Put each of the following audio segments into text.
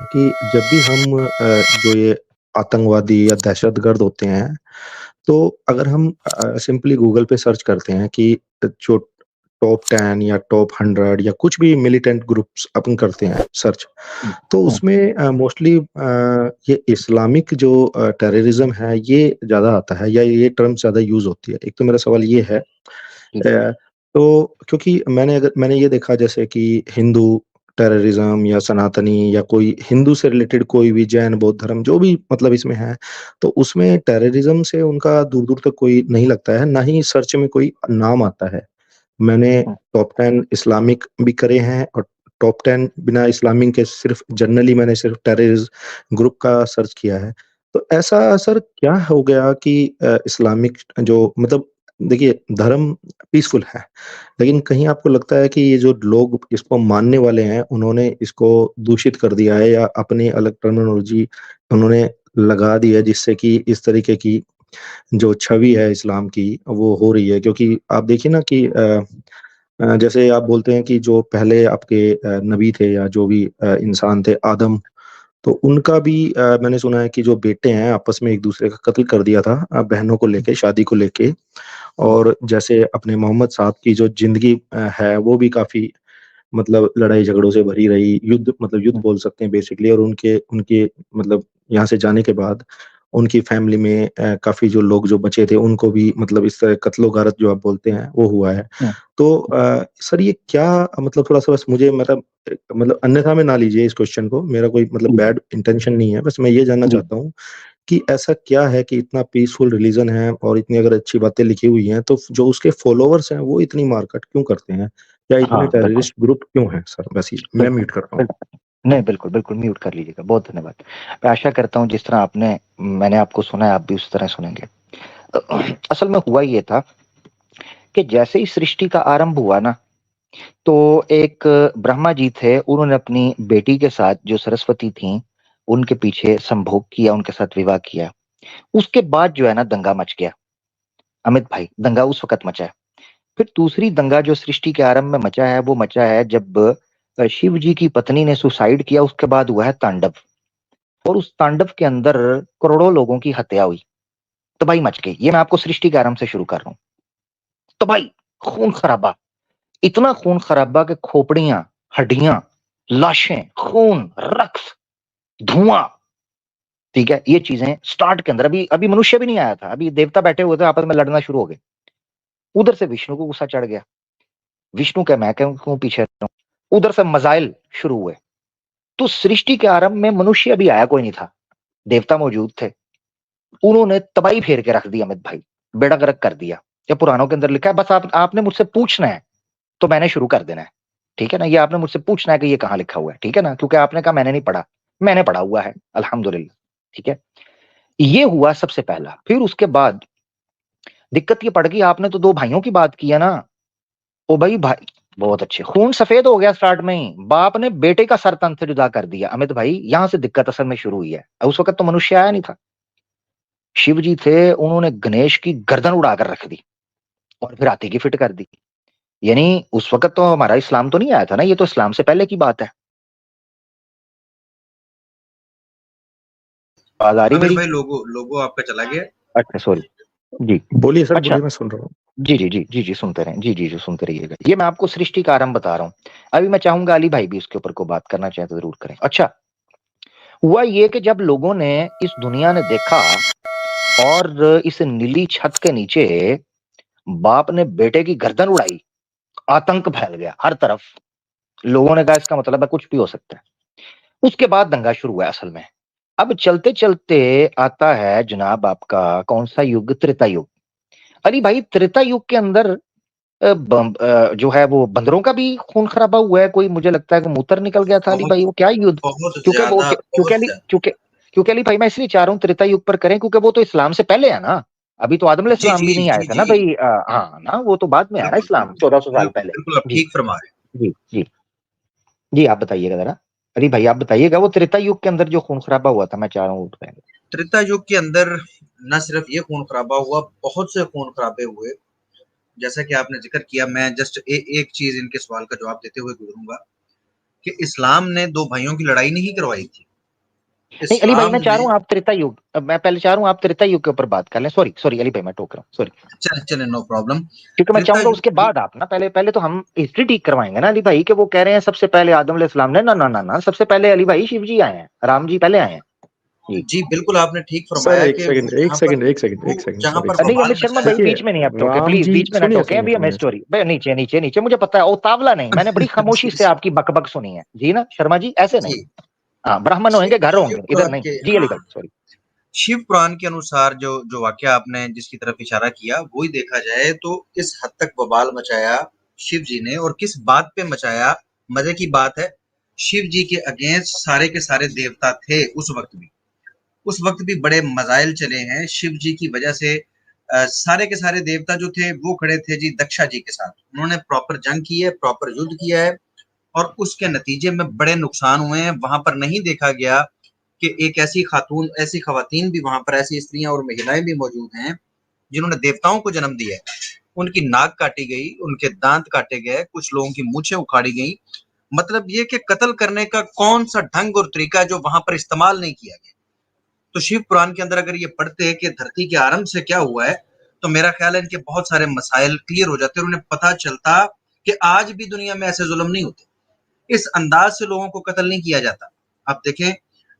कि जब भी हम जो ये आतंकवादी या दहशतगर्द होते हैं, तो अगर हम सिंपली गूगल पे सर्च करते हैं कि जो टॉप 10 या टॉप 100 या कुछ भी मिलिटेंट ग्रुप्स अपन करते हैं सर्च, हुँ, तो हुँ, उसमें मोस्टली ये इस्लामिक जो टेररिज्म है, ये ज़्यादा आता है या ये टर्म ज़्यादा यूज़ होती है। एक तो मेरा सवाल ये है जी, तो क्योंकि मैंने ये देखा जैसे कि हिंदू टेररिज्म या सनातनी या कोई हिंदू से रिलेटेड कोई भी जैन, बौद्ध धर्म जो भी मतलब इसमें है, तो उसमें टेररिज्म से उनका दूर-दूर तक कोई नहीं लगता है, ना ही सर्च में कोई नाम आता है। मैंने हुँ, टॉप 10 इस्लामिक भी करे हैं और टॉप 10 बिना इस्लामिक के सिर्फ़ जनरली मैंने सिर्फ़ टेररिस्ट ग्रुप का सर्च किया है। तो ऐसा सर क्या हो गया कि इस्लामिक जो मतलब देखिए धर्म पीसफुल है, लेकिन कहीं आपको लगता है कि ये जो लोग इसको मानने वाले हैं, उन्होंने इसको दूषित कर दिया है या अपनी अलग टर्मिनोलॉजी उन्होंने लगा दी है जिससे कि इस तरीके की जो छवि है इस्लाम की, वो हो रही है क्योंकि आप देखिए ना कि जैसे आप बोलते हैं कि जो पहले आपके नबी थे या जो भी इंसान थे आदम, तो उनका भी मैंने सुना है कि जो बेटे हैं आपस में एक-दूसरे का कत्ल कर दिया था बहनों को हुँ, लेके, शादी को लेके हुँ, और जैसे अपने मोहम्मद साहब की जो ज़िंदगी है वो भी काफ़ी मतलब लड़ाई-झगड़ों से भरी रही, युद्ध मतलब युद्ध हुँ, बोल सकते हैं बेसिकली और उनके उनके मतलब यहाँ से जाने के बाद उनकी फैमिली में काफ़ी जो लोग जो बचे थे, उनको भी मतलब इस तरह कत्लो-गारत जो आप बोलते हैं, वो हुआ है। हुँ, तो सर ये क्या मतलब थोड़ा-सा बस मुझे मतलब अन्यथा में ना लीजिए इस क्वेश्चन को, मेरा कोई मतलब जी, बैड इंटेंशन नहीं है, बस मैं ये जानना जी, चाहता हूँ कि ऐसा क्या है कि इतना पीसफुल रिलीजन है और इतनी अगर अच्छी बातें लिखी हुई हैं, तो जो उसके फॉलोवर्स हैं, वो इतनी मारकाट क्यों करते हैं? या इतने हाँ, बिल्कुल, टेररिस्ट ग्रुप क्यों हैं सर? बस ये मैं बिल्कुल, म्यूट करता हूँ। बिल्कुल। नहीं, बिल्कुल, बिल्कुल म्यूट कर लीजिएगा, बहुत धन्यवाद। मैं आशा करता हूँ जिस तरह मैंने आपको सुना है, आप भी उस तरह सुनेंगे। असल में हुआ ये था कि जैसे ही सृष्टि का आरंभ हुआ ना, तो एक ब्रह्मा जी थे, उन्होंने अपनी बेटी के साथ जो सरस्वती थीं, उनके पीछे संभोग किया, उनके साथ विवाह किया। उसके बाद जो है ना दंगा मच गया, अमित भाई, दंगा उस वक़्त मचा है। फिर दूसरी दंगा जो सृष्टि के आरंभ में मचा है, वो मचा है जब शिव जी की पत्नी ने सुसाइड किया, उसके बाद हुआ है तांडव और उस तांडव के अंदर करोड़ों लोगों की हत्या हुई, तबाही मच गई। ये मैं आपको सृष्टि के आरंभ से शुरू कर रहा हूँ। तबाही, खून-खराबा, इतना खून-खराबा कि खोपड़ियाँ, हड्डियाँ, लाशें, खून, रक्त, धुआँ, ठीक है? ये चीज़ें स्टार्ट के अंदर अभी अभी मनुष्य भी नहीं आया था, अभी देवता बैठे हुए थे, आपस में लड़ना शुरू हो गए। उधर से विष्णु को गुस्सा चढ़ गया। विष्णु क्या मैं क्यों पीछे रहूँ? उधर से मज़ाइल शुरू हुए। तो सृष्टि के आरंभ में मनुष्य अभी आया कोई नहीं था, देवता मौजूद थे। उन्होंने तबाही फेर के रख दी अमित भाई, बेड़ा गर्क कर दिया। ये पुराणों के अंदर लिखा है, बस आपने मुझसे पूछना है, तो मैंने शुरू कर देना है। ठीक है ना? ये आपने मुझसे पूछना है कि ये कहाँ लिखा हुआ है, ठीक है ना? क्योंकि आपने कहा मैंने नहीं पढ़ा, मैंने पढ़ा हुआ है, अल्हम्दुलिल्लाह, ठीक है? ये हुआ सबसे पहला, फिर उसके बाद दिक्कत ये पड़ गई आपने तो 2 भाइयों की बात की है ना, ओ भाई बहुत अच्छे, खून सफेद हो गया स्टार्ट में ही, बाप ने बेटे का सर तन से जुदा कर दिया, अमित भाई यहाँ से दिक्कत असल में शुरू हुई है। उस वक़्त तो मनुष्य आया नहीं था, शिव जी थे, उन्होंने गणेश की गर्दन उड़ाकर रख दी और फिर हाथी की फिट कर दी। यानी उस वक़्त तो हमारा इस्लाम तो नहीं आया था ना, ये तो इस्लाम से पहले की बात है। आवाज़ आ रही आमिर मेरी? भाई लोगो लोगो आपका चला गया। अच्छा सॉरी, जी। बोलिए सर, अच्छा, बोलिए मैं सुन रहा हूँ। जी, सुनते रहें। जी, सुनते रहिएगा। ये मैं आपको सृष्टि का आरंभ बता रहा हूँ। अभी मैं चाहूँगा अली भाई भी इसके ऊपर कोई बात करना चाहें तो ज़रूर करें। अच्छा, हुआ ये कि जब लोगों ने इस दुनिया ने देखा और इस नीली छत के नीचे बाप ने बेटे की गर्दन उड़ाई, आतंक फैल गया हर तरफ। लोगों ने कहा इसका मतलब है कुछ भी हो सकता है। उसके बाद दंगा शुरू हुआ असल में। अब चलते-चलते आता है जनाब आपका कौन-सा युग? त्रेता युग। अली भाई त्रेता युग के अंदर जो है वो बंदरों का भी खून-खराबा हुआ है, कोई मुझे लगता है कि मूत्र निकल गया था अली बहुत भाई, वो क्या युद्ध? बहुत क्योंकि वो ज्यादा, क्योंकि बहुत अली ज्यादा। क्योंकि क्योंकि अली भाई मैं इसलिए चाह रहा हूँ त्रेता युग पर करें क्योंकि वो तो इस्लाम से पहले है ना। अभी तो आदम जी अलैहिस्सलाम जी भी नहीं आए जी थे जी, ना भई हाँ, ना वो तो बाद में आया ना बिल्कुल इस्लाम बिल्कुल 1400 साल बिल्कुल पहले। बिल्कुल, आप जी, ठीक फरमा रहे हैं। जी। जी, आप बताइएगा ज़रा। अली भाई आप बताइएगा वो त्रेता युग के अंदर जो खून-खराबा हुआ था मैं चाह रहा हूँ उठ पहले। त्रेता युग के अंदर न सिर्फ ये खून खराबा हुआ, बहुत से खून खराबे हुए। जैसा कि आपने जिक्र किया, मैं जस्ट एक चीज इनके सवाल का जवाब देते हुए गुजरूंगा कि इस्लाम ने दो भाइयों की लड़ाई नहीं करवाई थी। नहीं अली भाई, मैं इस्लाम चाह रहा में हूँ आप त्रेता युग, मैं पहले चाह रहा हूँ आप त्रेता युग के ऊपर बात कर लें। सॉरी सॉरी अली भाई, मैं टोक रहा हूँ, सॉरी। चले चले, नो प्रॉब्लम। क्योंकि मैं त्रेता चाहूंगा उसके युग, बाद आप ना, पहले तो हम हिस्ट्री ठीक करवाएंगे ना अली भाई, कि वो कह रहे हैं सबसे पहले आदम अलैहिस्सलाम ने, ना ना ना ना, सबसे पहले अली भाई शिव जी आए हैं, राम जी पहले आए हैं जी। जी बिल्कुल आपने ठीक सर फरमाया एक कि सेकंड एक सेकंड एक सेकंड एक सेकंड जहां सर, एक पर नहीं सेकंड। बवाल अमित शर्मा मचाया। भाई, देखिए बीच में नहीं आप टोके राम प्लीज, जी, बीच में ना सुनिए टोके, सुनिए अभी हमें सुनिए स्टोरी भाई, नीचे नीचे नीचे, मुझे पता है ओ तावला नहीं, मैंने बड़ी खामोशी से आपकी बकबक सुनी है जी ना शर्मा जी, ऐसे नहीं। जी, हाँ, ब्राह्मण शिव होंगे, घर शिव होंगे, इधर पुराण नहीं के, जी अली हाँ, भाई, सॉरी। शिव पुराण के अनुसार जो जो वाक्य आपने जिसकी तरफ इशारा किया, वो ही देखा जाए तो इस हद तक बवाल मचाया शिव जी ने, और किस बात पे मचाया। मजे की बात है, शिव जी के अगेंस्ट सारे के सारे देवता थे उस वक्त भी बड़े मजाइल चले हैं शिव जी की वजह से। सारे के सारे देवता जो थे वो खड़े थे जी दक्षा जी के साथ, उन्होंने प्रॉपर जंग की है, प्रॉपर युद्ध किया है, और उसके नतीजे में बड़े नुकसान हुए हैं। वहां पर नहीं देखा गया कि एक ऐसी खातून, ऐसी खवातीन भी वहां पर, ऐसी स्त्रियां और महिलाएं भी मौजूद हैं जिन्होंने देवताओं को जन्म दिया है। उनकी नाक काटी गई, उनके दांत काटे गए, कुछ लोगों की मूछें उखाड़ी गई। मतलब ये कि कत्ल करने का कौन सा ढंग और तरीका जो वहां पर इस्तेमाल नहीं किया गया। तो शिव पुराण के अंदर अगर ये पढ़ते हैं कि धरती के आरंभ से क्या हुआ है, तो मेरा ख्याल है इनके बहुत सारे मसाइल क्लियर हो जाते हैं, और उन्हें पता चलता कि आज भी दुनिया में ऐसे जुल्म नहीं होते, इस अंदाज से लोगों को कत्ल नहीं किया जाता। आप देखें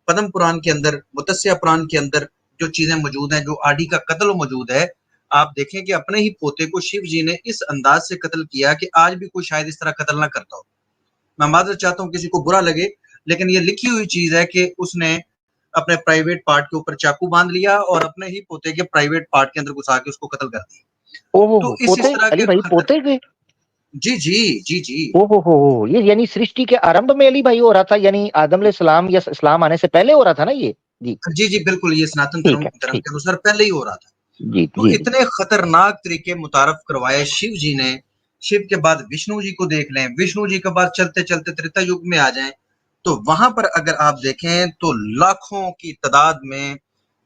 पद्म पुराण के अंदर, मुत्तस्या पुराण के अंदर जो चीजें मौजूद हैं, जो आदि का कत्ल मौजूद है, आप देखें कि अपने ही पोते को शिव जी ने इस अंदाज से कत्ल किया कि आज भी कोई शायद इस तरह कत्ल ना करता हो। मैं माजरत चाहता हूँ किसी को बुरा लगे, लेकिन ये लिखी हुई चीज है कि उसने अपने प्राइवेट पार्ट के ऊपर चाकू बांध लिया और अपने ही पोते के प्राइवेट पार्ट के अंदर घुसा के उसको कत्ल कर दिया। ओहो, तो इस पोते तरह अली के भाई, खतर, पोते के, जी जी जी जी ओहो, ये यानी सृष्टि के आरंभ में अली भाई हो रहा था, यानी आदम अलैहिस्सलाम या इस्लाम आने से पहले हो रहा था ना ये जी। जी जी बिल्कुल, ये सनातन ठीक धर्म है, धर्म ठीक, के अनुसार पहले ही हो रहा था। जी तो जी जी। इतने खतरनाक तरीके मुतारफ करवाए शिव जी ने। शिव के बाद विष्णु जी को देख लें, विष्णु जी के बाद चलते चलते त्रेता युग में आ जाएं, तो वहां पर अगर आप देखें तो लाखों की तादाद में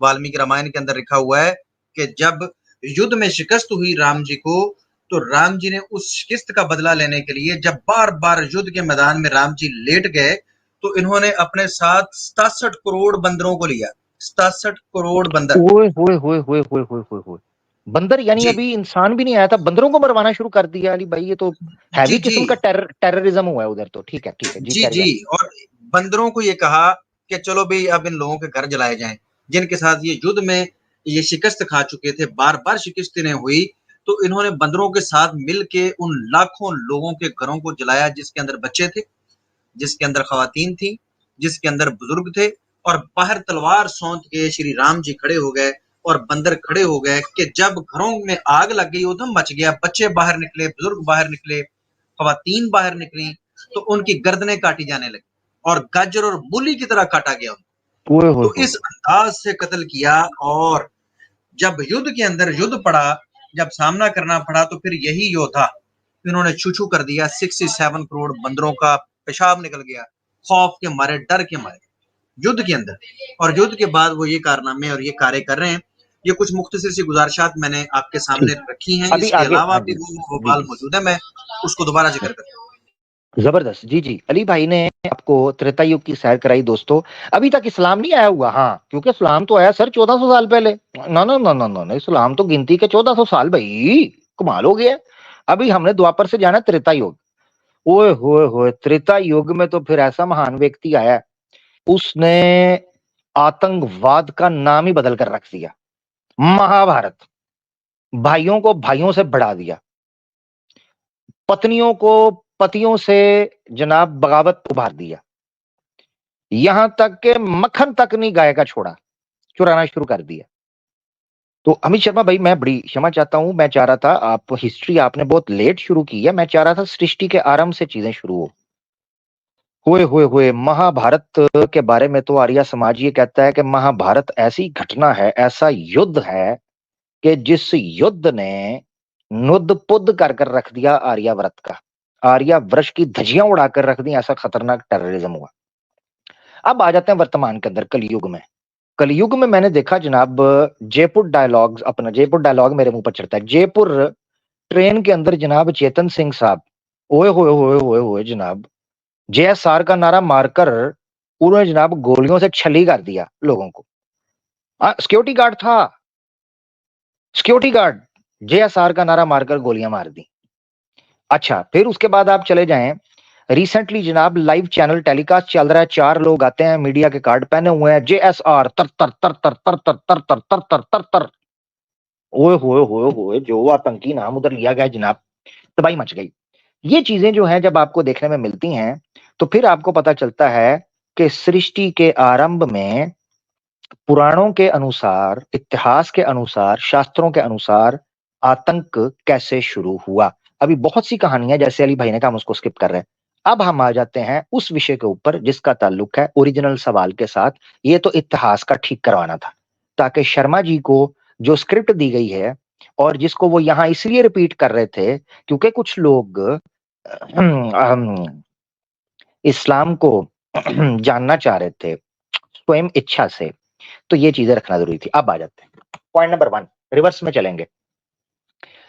वाल्मीकि रामायण के अंदर लिखा हुआ है कि जब युद्ध में शिकस्त हुई राम जी को, तो राम जी ने उस शिकस्त का बदला लेने के लिए जब बार बार युद्ध के मैदान में राम जी लेट गए, तो इन्होंने अपने साथ 67 करोड़ बंदरों को लिया। 67 करोड़ बंदर। ओए होए होए होए होए होए होए होए, बंदर, यानी जी अभी इंसान भी नहीं आया था, बंदरों को मरवाना शुरू कर दिया अली भाई, ये तो जी हैवी जी किस्म का टेररिज्म हुआ है उधर तो। ठीक है जी, जी कैरी जी। ऑन। और बंदरों को ये कहा कि चलो भाई अब इन लोगों के घर जलाए जाएं, जिनके साथ ये युद्ध में ये शिकस्त खा चुके थे, बार बार शिकस्त इन्हें हुई। तो इन्होंने बंदरों के साथ मिल के उन लाखों लोगों के घरों को जलाया, जिसके अंदर बच्चे थे, जिसके अंदर खवातीन थी, जिसके अंदर बुजुर्ग थे। और बाहर तलवार सौंत के श्री राम जी खड़े हो गए और बंदर खड़े हो गए कि जब घरों में आग लग गई, उधम मच गया, बच्चे बाहर निकले, बुजुर्ग बाहर निकले, खवातीन बाहर निकली, तो उनकी गर्दनें काटी जाने लगी और गाजर और मूली की तरह काटा गया उनको। ओए होए तो होए, इस अंदाज से कत्ल किया। और जब युद्ध के अंदर युद्ध पड़ा, जब सामना करना पड़ा, तो फिर यही योद्धा इन्होंने छू छू कर दिया। 67 करोड़ बंदरों का पेशाब निकल गया, खौफ के मारे, डर के मारे, युद्ध के अंदर। और युद्ध के बाद वो ये कारनामे और ये कार्य कर रहे हैं। ये कुछ मुख्तसर सी गुजारिशात मैंने आपके सामने ठीक, रखी हैं, अभी इसके आगे, अलावा हाँ भी जी वो जी बवाल जी, मौजूद है, मैं उसको दोबारा जिक्र करता हूँ। जबरदस्त जी जी। अली भाई ने आपको त्रेता युग की सैर कराई दोस्तों। अभी तक इस्लाम नहीं आया हुआ, हाँ, क्योंकि इस्लाम तो आया सर 1400 साल पहले। ना ना ना ना ना, इस्लाम तो गिनती के 1400 साल भाई, कमाल हो गया। अभी हमने द्वापर से जाना त्रेता युग। ओए होए होए, त्रेता युग में तो फिर ऐसा महान व्यक्ति आया, उसने आतंकवाद का नाम ही बदल कर रख दिया। महाभारत, भाइयों को भाइयों से बढ़ा दिया, पत्नियों को पतियों से जनाब बगावत उभार दिया, यहां तक के मक्खन तक नहीं गाय का छोड़ा, चुराना शुरू कर दिया। तो अमित शर्मा भाई, मैं बड़ी क्षमा चाहता हूं, मैं चाह रहा था, आप हिस्ट्री आपने बहुत लेट शुरू की है, मैं चाह रहा था सृष्टि के आरंभ से चीजें शुरू हो। हुए हुए हुए महाभारत के बारे में तो आर्य समाज ये कहता है कि महाभारत ऐसी घटना है, ऐसा युद्ध है कि जिस युद्ध ने नुद पुद कर रख दिया आर्यावर्त का, आर्यावर्त की धज्जियां उड़ाकर रख दी, ऐसा खतरनाक टेररिज्म हुआ। अब आ जाते हैं वर्तमान के अंदर, कलयुग में। कलयुग में मैंने देखा जनाब, जयपुर डायलॉग्स, अपना जयपुर डायलॉग मेरे मुंह पर चढ़ता है, जयपुर ट्रेन के अंदर जनाब चेतन सिंह साहब, ओए होए होए होए होए जनाब, JSR का नारा मारकर उन्होंने जनाब गोलियों से छली कर दिया लोगों को। सिक्योरिटी गार्ड था, सिक्योरिटी गार्ड, जेएसआर का नारा मारकर गोलियां मार दी। अच्छा, फिर उसके बाद आप चले जाएं, रिसेंटली जनाब लाइव चैनल टेलीकास्ट चल रहा है, 4 लोग आते हैं मीडिया के कार्ड पहने हुए हैं, जेएसआर तर तर तर तर तर तर तर तर तर तर तर तर, ओए होए जो आतंकी नाम उधर लिया गया जनाब, तबाही मच गई। ये चीजें जो हैं जब आपको देखने में मिलती हैं तो फिर आपको पता चलता है कि सृष्टि के आरंभ में पुराणों के अनुसार, इतिहास के अनुसार, शास्त्रों के अनुसार आतंक कैसे शुरू हुआ। अभी बहुत सी कहानियां जैसे अली भाई ने कहा हम उसको स्किप कर रहे हैं। अब हम आ जाते हैं उस विषय के ऊपर जिसका ताल्लुक है ओरिजिनल सवाल के साथ। ये तो इतिहास का ठीक करवाना था ताकि शर्मा जी को जो स्क्रिप्ट दी गई है और जिसको वो यहां इसलिए रिपीट कर रहे थे क्योंकि कुछ लोग इस्लाम को जानना चाह रहे थे स्वयं इच्छा से, तो ये चीजें रखना जरूरी थी। अब आ जाते हैं पॉइंट नंबर 1, रिवर्स में चलेंगे।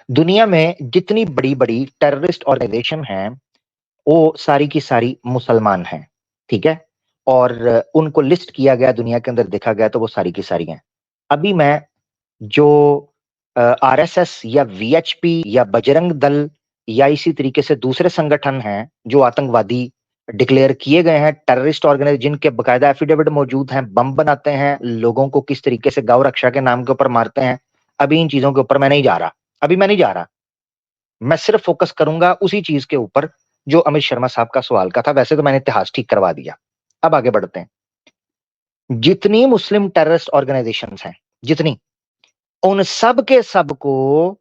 दुनिया में जितनी बड़ी बड़ी टेररिस्ट ऑर्गेनाइजेशन हैं वो सारी की सारी मुसलमान हैं, ठीक है, और उनको लिस्ट किया गया, दुनिया के अंदर देखा गया तो वो सारी की सारी हैं। अभी मैं जो आरएसएस या वीएचपी या बजरंग दल या इसी तरीके से दूसरे संगठन हैं जो आतंकवादी डिक्लेयर किए गए हैं, टेररिस्ट ऑर्गेनाइजेशन जिनके बकायदा एफिडेविट मौजूद हैं, बम बनाते हैं, लोगों को किस तरीके से गौ रक्षा के नाम के ऊपर मारते हैं, अभी इन चीजों के ऊपर मैं नहीं जा रहा, अभी मैं नहीं जा रहा। मैं सिर्फ फोकस करूंगा उसी चीज के ऊपर जो अमित शर्मा साहब का सवाल का था। वैसे तो मैंने इतिहास ठीक करवा दिया। अब आगे बढ़ते हैं। जितनी मुस्लिम टेररिस्ट ऑर्गेनाइजेशंस हैं, जितनी, उन सब के सब को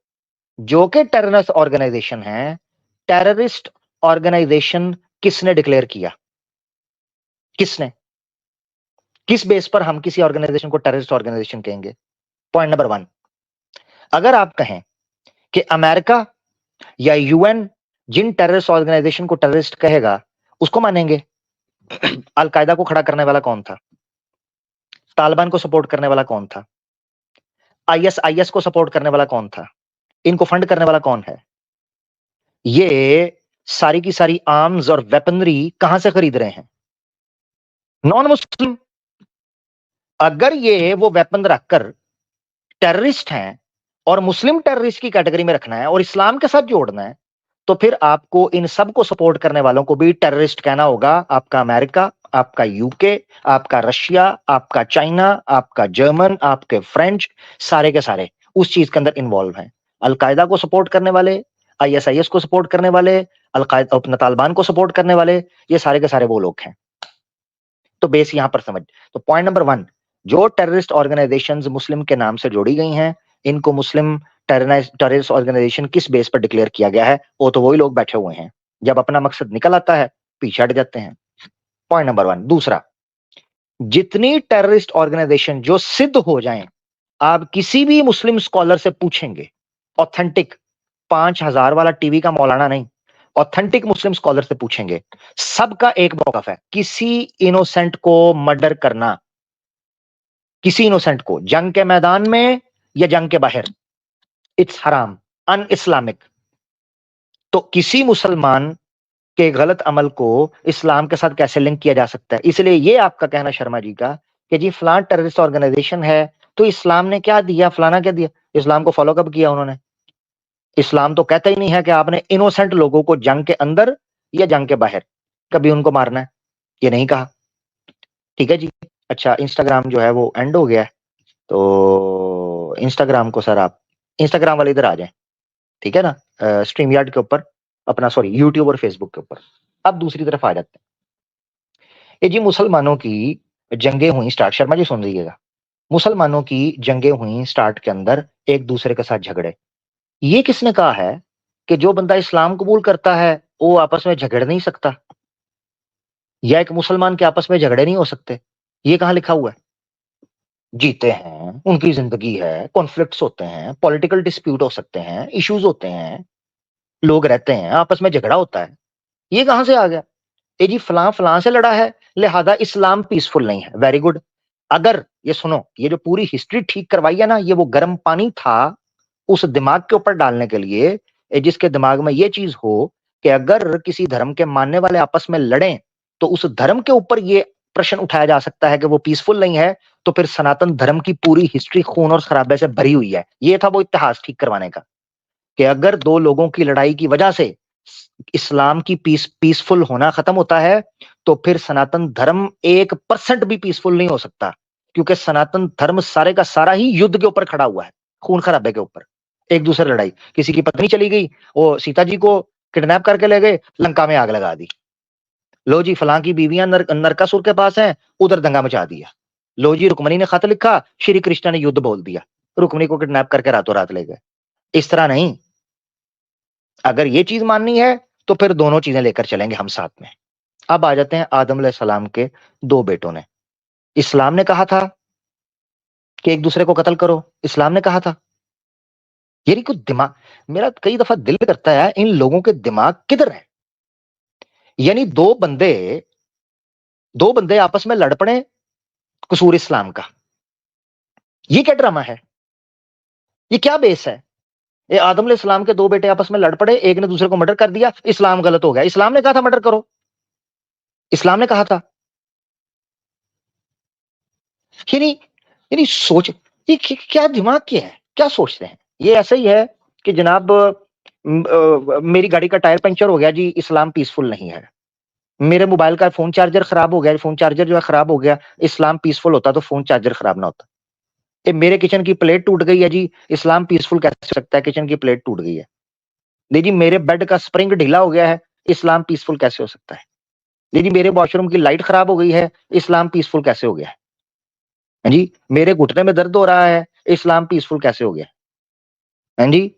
जो कि टेररिस्ट ऑर्गेनाइजेशन है, टेररिस्ट ऑर्गेनाइजेशन किसने डिक्लेयर किया? किसने? किस बेस पर हम किसी ऑर्गेनाइजेशन को टेररिस्ट ऑर्गेनाइजेशन कहेंगे? पॉइंट नंबर 1, अगर आप कहें कि अमेरिका या यूएन जिन टेररिस्ट ऑर्गेनाइजेशन को टेररिस्ट कहेगा उसको मानेंगे। अलकायदा को खड़ा करने वाला कौन था? तालिबान को सपोर्ट करने वाला कौन था? आईएसआईएस को सपोर्ट करने वाला कौन था? इनको फंड करने वाला कौन है? ये सारी की सारी आर्म्स और वेपनरी कहां से खरीद रहे हैं? Non Muslim. अगर ये वो वेपन रखकर टेररिस्ट हैं और मुस्लिम टेररिस्ट की कैटेगरी में रखना है और इस्लाम के साथ जोड़ना है तो फिर आपको इन सब को सपोर्ट करने वालों को भी टेररिस्ट कहना होगा। आपका अमेरिका, आपका यूके, आपका रशिया, आपका चाइना, आपका जर्मन, आपके फ्रेंच, सारे के सारे उस चीज के अंदर इन्वॉल्व हैं। अलकायदा को सपोर्ट करने वाले, आईएसआईएस को सपोर्ट करने वाले, अलकायदा अपना तालिबान को सपोर्ट करने वाले, ये सारे के सारे वो लोग हैं। तो बेस यहां पर समझ। तो पॉइंट नंबर 1, जो टेररिस्ट ऑर्गेनाइजेशंस मुस्लिम के नाम से जोड़ी गई हैं, इनको मुस्लिम टेररिस्ट ऑर्गेनाइजेशन किस बेस पर डिक्लेयर किया गया है? वो तो वही लोग बैठे हुए हैं, जब अपना मकसद निकल आता है पीछे हट जाते हैं। Point number 1। दूसरा, जितनी टेररिस्ट ऑर्गेनाइजेशन जो सिद्ध हो जाएं, आप किसी भी मुस्लिम स्कॉलर से पूछेंगे, ऑथेंटिक 5000 वाला टीवी का मौलाना नहीं, ऑथेंटिक मुस्लिम स्कॉलर से पूछेंगे, सबका एक मौकफ है, किसी इनोसेंट को मर्डर करना, किसी इनोसेंट को, जंग के मैदान में या जंग के बाहर, इट्स हराम, अन इस्लामिक। तो किसी मुसलमान के गलत अमल को इस्लाम के साथ कैसे लिंक किया जा सकता है? इसलिए ये आपका कहना शर्मा जी का कि जी फलान टेररिस्ट ऑर्गेनाइजेशन है तो इस्लाम ने क्या दिया, फलाना क्या दिया, इस्लाम को फॉलो कब किया उन्होंने? इस्लाम तो कहता ही नहीं है कि आपने इनोसेंट लोगों को जंग के अंदर या जंग के बाहर कभी उनको मारना है, ये नहीं कहा। ठीक है जी। अच्छा, इंस्टाग्राम जो है वो एंड हो गया है, तो इंस्टाग्राम को सर आप, इंस्टाग्राम वाले इधर आ जाएं, ठीक है ना, स्ट्रीम यार्ड के ऊपर अपना, सॉरी यूट्यूब और फेसबुक के ऊपर। अब दूसरी तरफ आ जाते हैं। ये जी मुसलमानों की जंगें हुई स्टार्ट, शर्मा जी सुन लीजिएगा, मुसलमानों की जंगें हुई स्टार्ट के अंदर एक दूसरे के साथ झगड़े। ये किसने कहा है कि जो बंदा इस्लाम कबूल करता है वो आपस में झगड़ नहीं सकता, या एक मुसलमान के आपस में झगड़े नहीं हो सकते? ये कहां लिखा हुआ है? जीते हैं, उनकी जिंदगी है, कॉन्फ्लिक्ट्स होते हैं, पॉलिटिकल डिस्प्यूट हो सकते हैं, इश्यूज होते हैं, लोग रहते हैं, आपस में झगड़ा होता है, ये कहां से आ गया? ये जी फलां फलां से लड़ा है लिहाजा इस्लाम पीसफुल नहीं है। Very good. अगर ये सुनो, ये जो पूरी हिस्ट्री ठीक करवाई है ना, ये वो गर्म पानी था उस दिमाग के ऊपर डालने के लिए, जिसके दिमाग में ये चीज हो कि अगर किसी धर्म के मानने वाले आपस में लड़ें तो उस धर्म के ऊपर ये प्रश्न उठाया जा सकता है कि वो पीसफुल नहीं है, तो फिर सनातन धर्म की पूरी हिस्ट्री खून और खराबे से भरी हुई है। ये था वो इतिहास ठीक करवाने का, कि अगर दो लोगों की लड़ाई की वजह से इस्लाम की पीसफुल होना खत्म होता है, तो फिर सनातन धर्म 1% भी पीसफुल नहीं हो सकता, क्योंकि सनातन धर्म सारे का सारा ही युद्ध के ऊपर खड़ा हुआ है, खून खराबे के ऊपर, एक दूसरे लड़ाई। किसी की पत्नी चली गई, वो सीता जी को किडनैप करके ले गए, लंका में आग लगा दी। लो जी फलां की बीवियां नरकासुर के पास हैं, उधर दंगा मचा दिया। लो जी रुक्मणी ने खत लिखा, श्री कृष्ण ने युद्ध बोल दिया, रुक्मणी को किडनैप करके रातों रात ले गए। इस तरह नहीं, अगर ये चीज माननी है तो फिर दोनों चीजें लेकर चलेंगे हम साथ में। अब आ जाते हैं आदम अलैहिस्सलाम के दो बेटों ने। इस्लाम ने कहा था कि एक दूसरे को कत्ल करो, इस्लाम ने कहा था। यानी कुछ दिमाग, मेरा कई दफा दिल करता है इन लोगों के दिमाग किधर है। यानी दो बंदे आपस में लड़ पड़े, कसूर इस्लाम का। ये क्या ड्रामा है, ये क्या बेस है। ये आदम अलैहिस्सलाम के दो बेटे आपस में लड़ पड़े, एक ने दूसरे को मर्डर कर दिया, इस्लाम गलत हो गया। इस्लाम ने कहा था मर्डर करो, इस्लाम ने कहा था। यानी यानी सोच, ये क्या दिमाग क्या है, क्या सोचते हैं। ये ऐसा ही है कि जनाब मेरी गाड़ी का टायर पंचर हो गया जी, इस्लाम पीसफुल नहीं है। मेरे मोबाइल का फोन चार्जर खराब हो गया, फोन चार्जर जो है खराब हो गया, इस्लाम पीसफुल होता तो फोन चार्जर खराब ना होता। ये मेरे किचन की प्लेट टूट गई है जी, इस्लाम पीसफुल कैसे हो सकता है, किचन की प्लेट टूट गई है। जी मेरे बेड का स्प्रिंग ढीला हो गया है, इस्लाम पीसफुल कैसे हो सकता है। जी मेरे वॉशरूम की लाइट खराब हो गई है, इस्लाम पीसफुल कैसे हो गया है। जी मेरे घुटने में दर्द हो रहा है, इस्लाम पीसफुल कैसे हो गया है। जी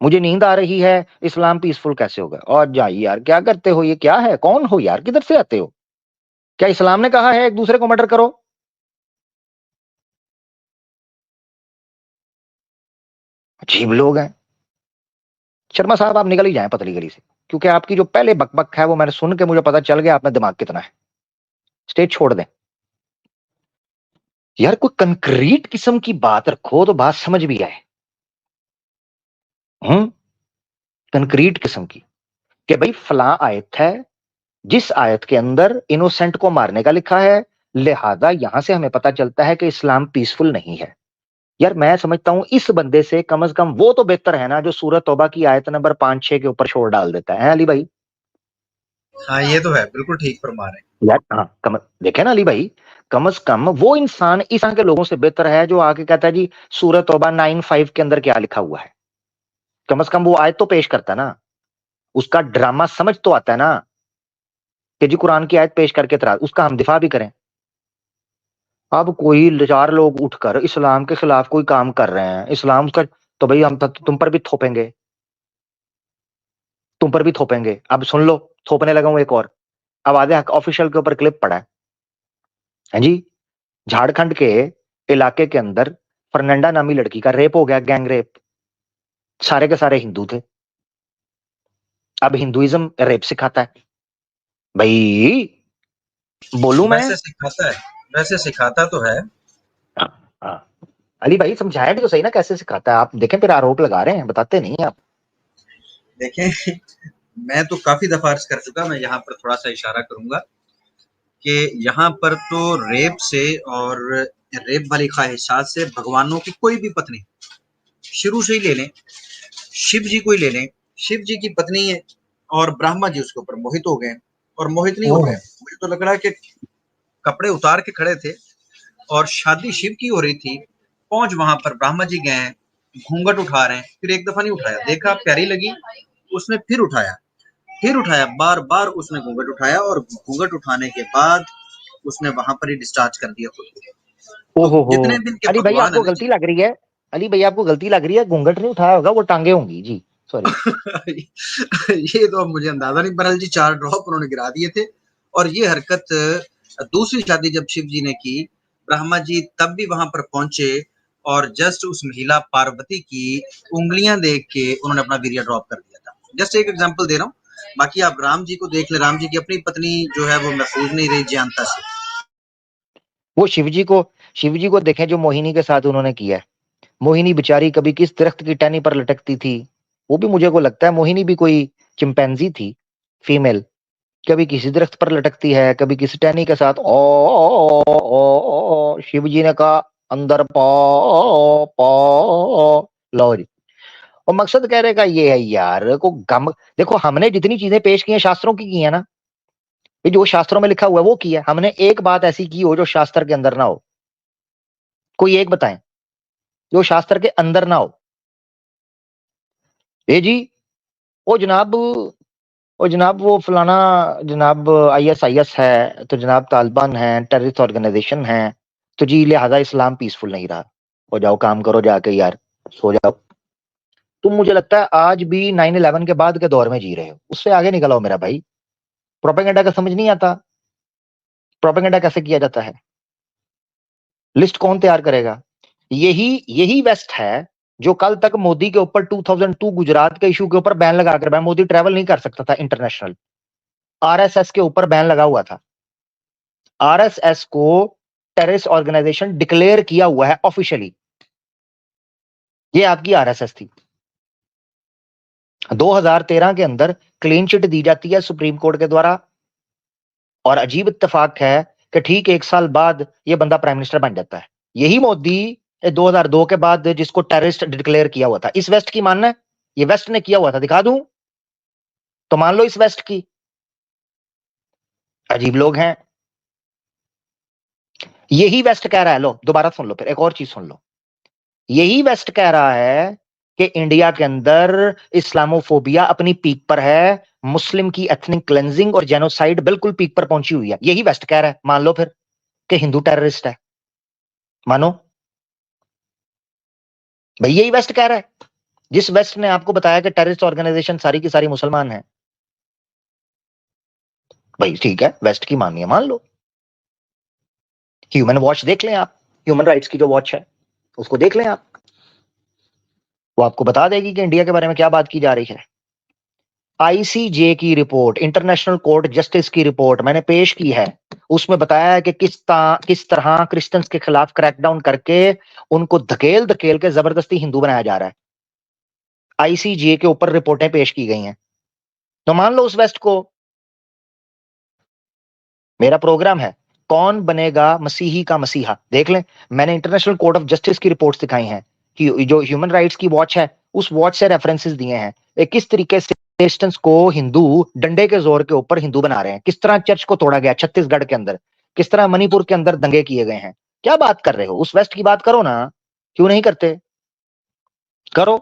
मुझे नींद आ रही है, इस्लाम पीसफुल कैसे होगा। और जाइए यार, क्या करते हो, ये क्या है, कौन हो यार, किधर से आते हो। क्या इस्लाम ने कहा है एक दूसरे को मर्डर करो। अजीब लोग हैं। शर्मा साहब आप निकल ही जाएं पतली गली से, क्योंकि आपकी जो पहले बकबक है वो मैंने सुन के मुझे पता चल गया आप में दिमाग कितना है। स्टेज छोड़ दें यार, कोई कंक्रीट किस्म की बात रखो तो बात समझ भी आए। कंक्रीट किस्म की, कि भाई फलां आयत है, जिस आयत के अंदर इनोसेंट को मारने का लिखा है, लिहाजा यहां से हमें पता चलता है कि इस्लाम पीसफुल नहीं है। यार मैं समझता हूं इस बंदे से कम वो तो बेहतर है ना जो सूरत तौबा की आयत नंबर 5-6 के ऊपर शोर डाल देता है अली भाई। हाँ ये तो है, बिल्कुल ठीक फरमा रहे हैं यार हाँ, देखे ना अली भाई, कम से कम वो इंसान इस तरह के लोगों से बेहतर है जो आके कहता है जी सूरत तौबा 9:5 के अंदर क्या लिखा हुआ है। कम से कम वो आयत तो पेश करता है ना, उसका ड्रामा समझ तो आता है ना, कि जी कुरान की आयत पेश करके उसका हम दिफा भी करें। अब कोई 4 लोग उठकर इस्लाम के खिलाफ कोई काम कर रहे हैं, इस्लाम का, तो भाई हम तुम पर भी थोपेंगे, तुम पर भी थोपेंगे। अब सुन लो, थोपने लगा हूं एक और। आवाज़े हक ऑफिशियल के ऊपर क्लिप पड़ा है जी। झारखंड के इलाके के अंदर फर्नांडा नामी लड़की का रेप हो गया, गैंग रेप। सारे के सारे हिंदू थे। अब हिंदुइज्म रेप सिखाता है भाई, बोलूं मैं। वैसे सिखाता है, वैसे सिखाता तो है। हाँ, हाँ। अली भाई समझाया भी तो सही ना कैसे सिखाता है। आप देखें फिर आरोप लगा रहे हैं, बताते नहीं आप। देखें मैं तो काफी दफा अर्ज कर चुका, मैं यहाँ पर थोड़ा सा इशारा करूंगा कि यहाँ पर तो रेप से और रेप वाली ख्वाहिशात से भगवानों की कोई भी पत्नी शुरू से ही ले लें, शिव जी को ही ले लें, शिव जी की पत्नी है और ब्रह्मा जी उसके ऊपर मोहित हो गए और मोहित नहीं हो गए। मुझे तो लग रहा है कि कपड़े उतार के खड़े थे और शादी शिव की हो रही थी, पहुंच वहां पर ब्रह्मा जी गए हैं, घूंघट उठा रहे हैं, फिर एक दफा नहीं उठाया, देखा प्यारी लगी, उसने फिर उठाया, बार बार उसने घूंघट उठाया और घूंघट उठाने के बाद उसने वहां पर ही डिस्चार्ज कर दिया खुद को। तो ओहो हो, जितने दिन के अली भाई भगवान है आपको ना गलती जी लग रही है। अली भाई आपको गलती लग रही है, घूंघट नहीं उठाया होगा, वो टांगे होंगी जी, सॉरी। ये तो अब मुझे अंदाजा नहीं, बहरहाल जी 4 ड्रॉप उन्होंने गिरा दिए थे। और ये हरकत दूसरी शादी जब शिव जी ने की, ब्रह्मा जी तब भी वहां पर पहुंचे और जस्ट उस महिला पार्वती की उंगलियां देख के उन्होंने अपना वीर्य ड्रॉप कर दिया था। जस्ट एक एग्जांपल दे रहा हूँ, बाकी आप राम जी को देख ले, राम जी की अपनी पत्नी जो है वो महफूज नहीं रही जानता से। वो शिव जी को देखें जो मोहिनी के साथ उन्होंने किया है। मोहिनी बेचारी कभी किस दरख्त की टहनी पर लटकती थी, वो भी मुझे को लगता है मोहिनी भी कोई चिंपैंजी थी, फीमेल। कभी किसी दरख्त पर लटकती है, कभी किसी टहनी के साथ ओ शिव जी ने कहा अंदर पो लो जी। और मकसद कहने का ये है यार को गम। देखो हमने जितनी चीजें पेश की हैं शास्त्रों की है ना, ये जो शास्त्रों में लिखा हुआ है वो किया। हमने एक बात ऐसी की हो जो शास्त्र के अंदर ना हो, कोई एक बताएं जो शास्त्र के अंदर ना हो। ए जी ओ जनाब, ओ जनाब वो फलाना जनाब ISIS है, तो जनाब तालिबान है, टेररिस्ट ऑर्गेनाइजेशन है, तो जी लिहाजा इस्लाम पीसफुल नहीं रहा। हो जाओ काम करो जाके यार, सो जाओ। तुम मुझे लगता है आज भी 9/11 के बाद के दौर में जी रहे हो, उससे आगे निकल आओ मेरा भाई। प्रोपेगेंडा का समझ नहीं आता, प्रोपेगेंडा कैसे किया जाता है, लिस्ट कौन तैयार करेगा? यही वेस्ट है जो कल तक मोदी के ऊपर 2002 गुजरात के इशू के ऊपर बैन लगाकर बैन, मोदी ट्रैवल नहीं कर सकता था इंटरनेशनल। RSS के ऊपर बैन लगा हुआ था। RSS को टेररिस्ट ऑर्गेनाइजेशन डिक्लेयर किया हुआ है ऑफिशियली। ये आपकी RSS थी। 2013 के अंदर क्लीन चिट दी जाती है सुप्रीम कोर्ट के द्वारा, और अजीब इत्तेफाक है कि ठीक 1 साल बाद ये बंदा प्राइम मिनिस्टर बन जाता है। यही मोदी 2002 के बाद जिसको टेररिस्ट डिक्लेयर किया हुआ था। इस वेस्ट की मानना है, ये वेस्ट ने किया हुआ था, दिखा दूं तो मान लो इस वेस्ट की। अजीब लोग हैं। यही वेस्ट कह रहा है, लो दोबारा सुन लो, फिर एक और चीज सुन लो। यही वेस्ट कह रहा है कि इंडिया के अंदर इस्लामोफोबिया अपनी पीक पर है, मुस्लिम की एथनिक क्लेंजिंग और जेनोसाइड बिल्कुल पीक पर पहुंची हुई है। यही वेस्ट कह रहा है। मान लो फिर कि हिंदू टेररिस्ट है, मानो भाई, यही वेस्ट कह रहा है। जिस वेस्ट ने आपको बताया कि टेररिस्ट ऑर्गेनाइजेशन सारी की सारी मुसलमान है, भाई ठीक है, वेस्ट की मानिए, मान लो। ह्यूमन वॉच देख लें आप, ह्यूमन राइट्स की जो वॉच है उसको देख लें आप, वो आपको बता देगी कि इंडिया के बारे में क्या बात की जा रही है। ICJ की रिपोर्ट, इंटरनेशनल कोर्ट जस्टिस की रिपोर्ट मैंने पेश की है। उसमें बताया है कि किस तरह क्रिश्चियंस के खिलाफ क्रैकडाउन करके उनको धकेल धकेल के जबरदस्ती हिंदू बनाया जा रहा है। ICJ के ऊपर रिपोर्टें पेश की गई हैं। तो मान लो उस वेस्ट को। मेरा प्रोग्राम है कौन बनेगा मसीही का मसीहा, देख लें। मैंने इंटरनेशनल कोर्ट ऑफ जस्टिस की रिपोर्ट्स दिखाई हैं कि जो ह्यूमन राइट्स की वॉच है उस वॉच से रेफरेंसेस दिए हैं किस तरीके से क्रिश्चियंस को हिंदू डंडे के जोर के ऊपर हिंदू बना रहे हैं, किस तरह चर्च को तोड़ा गया छत्तीसगढ़ के अंदर, किस तरह मणिपुर के अंदर दंगे किए गए हैं। क्या बात कर रहे हो? उस वेस्ट की बात करो ना, क्यों नहीं करते? करो।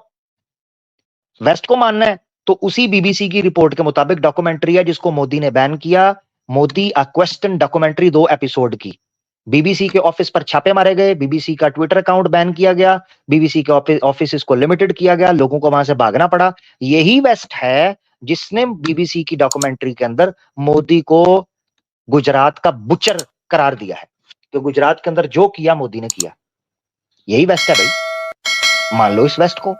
वेस्ट को मानना है तो उसी BBC की रिपोर्ट के मुताबिक डॉक्यूमेंट्री है जिसको मोदी ने बैन किया। Modi a question documentary 2 episode की। BBC के ऑफिस पर छापे मारे गए, BBC का ट्विटर अकाउंट बैन किया गया, BBC के ऑफिस को लिमिटेड किया गया, लोगों को वहां से भागना पड़ा। यही वेस्ट है जिसने BBC की डॉक्यूमेंट्री के अंदर मोदी को गुजरात का बुचर करार दिया है। तो गुजरात के अंदर जो किया मोदी ने किया, यही वेस्ट है भाई, मान लो इस वेस्ट को।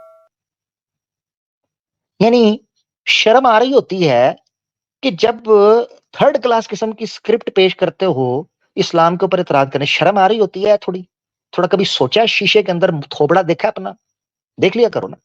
यानी शर्म आ रही होती है कि जब थर्ड क्लास किस्म की स्क्रिप्ट पेश करते हो इस्लाम के ऊपर इतराज करने, शर्म आ रही होती है थोड़ी। थोड़ा कभी सोचा है शीशे के अंदर थोबड़ा देखा अपना? देख लिया करो ना।